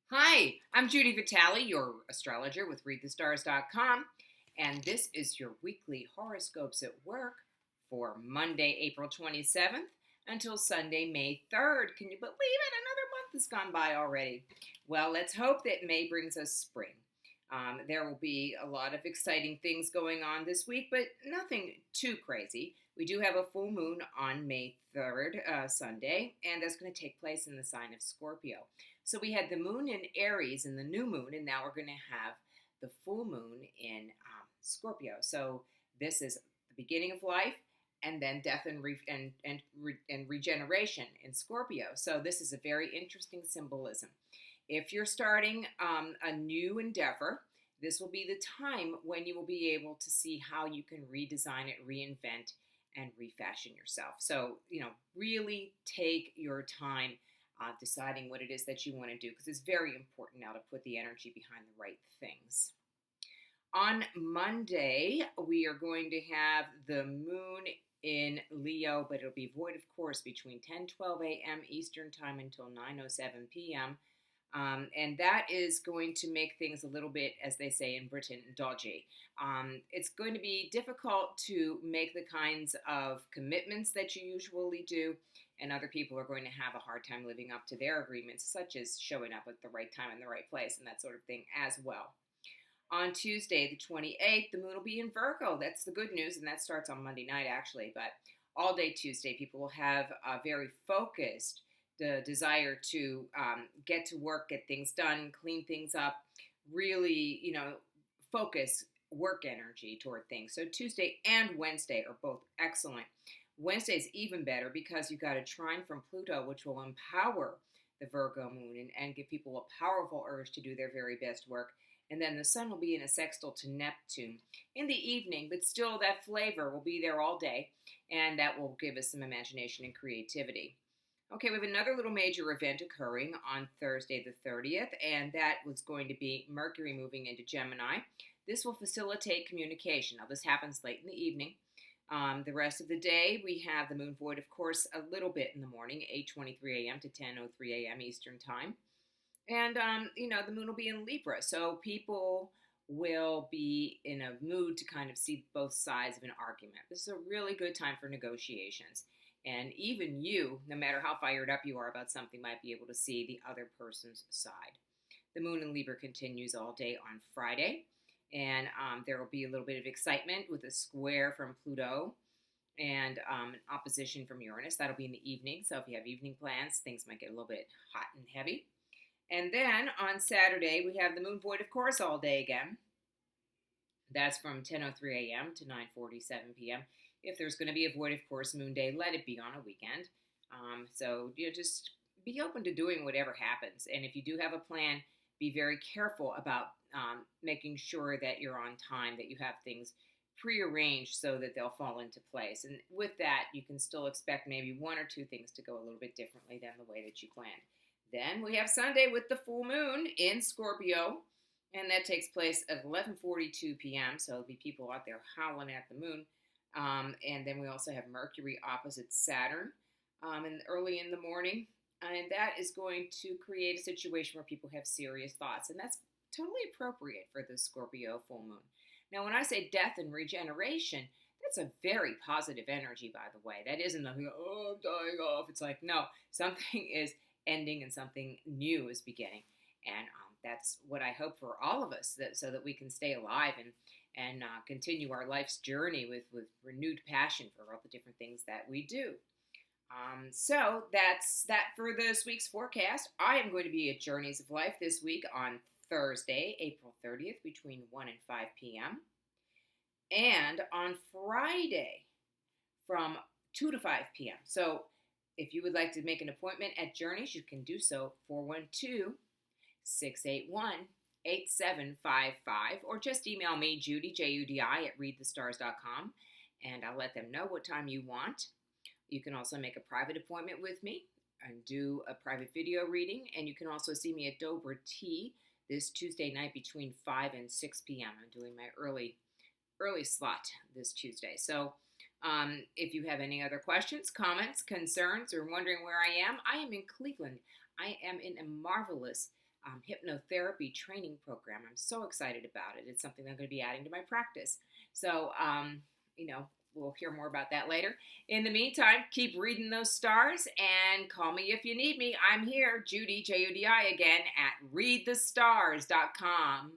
Hi, I'm Judy Vitale, your astrologer with ReadTheStars.com, and this is your weekly horoscopes at work for Monday, April 27th until Sunday, May 3rd. Can you believe it? Another month has gone by already. Well, let's hope that May brings us spring. There will be a lot of exciting things going on this week, but nothing too crazy. We do have a full moon on May 3rd, Sunday, and that's going to take place in the sign of Scorpio. So we had the moon in Aries and the new moon, and now we're going to have the full moon in Scorpio. So this is the beginning of life, and then death and regeneration in Scorpio. So this is a very interesting symbolism. If you're starting a new endeavor, this will be the time when you will be able to see how you can redesign it, reinvent, and refashion yourself. So, really take your time deciding what it is that you want to do, because it's very important now to put the energy behind the right things. On Monday, we are going to have the moon in Leo, but it'll be void of course between 10:12 a.m. Eastern Time until 9:07 p.m. And that is going to make things a little bit, as they say in Britain, dodgy. It's going to be difficult to make the kinds of commitments that you usually do, and other people are going to have a hard time living up to their agreements, such as showing up at the right time in the right place and that sort of thing as well. On Tuesday, the 28th, the moon will be in Virgo. That's the good news, and that starts on Monday night, actually. But all day Tuesday, people will have a very focused the desire to get to work, get things done, clean things up, really, focus work energy toward things. So Tuesday and Wednesday are both excellent. Wednesday is even better because you've got a trine from Pluto, which will empower the Virgo moon and give people a powerful urge to do their very best work. And then the sun will be in a sextile to Neptune in the evening, but still that flavor will be there all day, and that will give us some imagination and creativity. Okay, we have another little major event occurring on Thursday the 30th, and that was going to be Mercury moving into Gemini. This will facilitate communication. Now, this happens late in the evening. The rest of the day, we have the moon void, of course, a little bit in the morning, 8:23 a.m. to 10:03 a.m. Eastern Time. And, the moon will be in Libra, so people will be in a mood to kind of see both sides of an argument. This is a really good time for negotiations. And even you, no matter how fired up you are about something, might be able to see the other person's side. The moon in Libra continues all day on Friday, and there will be a little bit of excitement with a square from Pluto and an opposition from Uranus. That'll be in the evening, so if you have evening plans, things might get a little bit hot and heavy. And then on Saturday, we have the moon void, of course, all day again. That's from 10:03 a.m. to 9:47 p.m. If there's going to be a void, of course, moon day, let it be on a weekend. So just be open to doing whatever happens. And if you do have a plan, be very careful about making sure that you're on time, that you have things prearranged so that they'll fall into place. And with that, you can still expect maybe one or two things to go a little bit differently than the way that you planned. Then we have Sunday with the full moon in Scorpio, and that takes place at 11:42 p.m. So there'll be people out there howling at the moon. And then we also have Mercury opposite Saturn early in the morning. And that is going to create a situation where people have serious thoughts. And that's totally appropriate for the Scorpio full moon. Now, when I say death and regeneration, that's a very positive energy, by the way. That isn't nothing, oh, I'm dying off. It's like, no, something is ending and something new is beginning. And that's what I hope for all of us, so that we can stay alive and continue our life's journey with renewed passion for all the different things that we do. So that's that for this week's forecast. I am going to be at Journeys of Life this week on Thursday, April 30th, between 1 and 5 p.m. And on Friday from 2 to 5 p.m. So if you would like to make an appointment at Journeys, you can do so, 412-681-8755, or just email me, Judy, Judi, at readthestars.com, and I'll let them know what time you want. You can also make a private appointment with me and do a private video reading, and you can also see me at Dober Tea this Tuesday night between 5 and 6 p.m. I'm doing my early slot this Tuesday. So if you have any other questions, comments, concerns, or wondering where I am in Cleveland. I am in a marvelous hypnotherapy training program. I'm so excited about it. It's something I'm going to be adding to my practice. So, we'll hear more about that later. In the meantime, keep reading those stars and call me if you need me. I'm here, Judy, Judi, again, at readthestars.com.